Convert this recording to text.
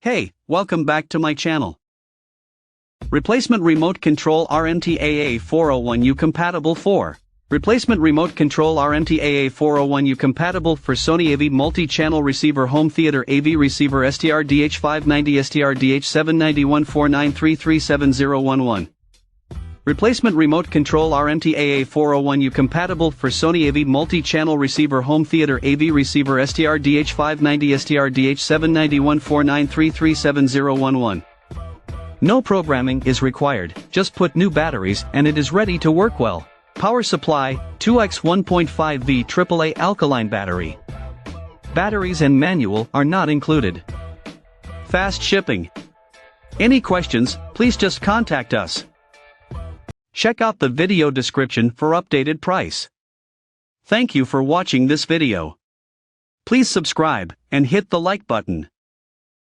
Hey, welcome back to my channel. Replacement Remote Control RMT AA401U compatible for. Replacement Remote Control RMT AA401U compatible for Sony AV Multi-Channel Receiver Home Theater AV Receiver STR-DH590 STR-DH79149337011. Replacement Remote Control RMT AA401U compatible for Sony AV Multi-Channel Receiver Home Theater AV Receiver STR-DH590 STR-DH79149337011. No programming is required, just put new batteries and it is ready to work well. Power supply, 2x 1.5V AAA alkaline battery. Batteries and manual are not included. Fast shipping. Any questions, please just contact us. Check out the video description for updated price. Thank you for watching this video. Please subscribe and hit the like button.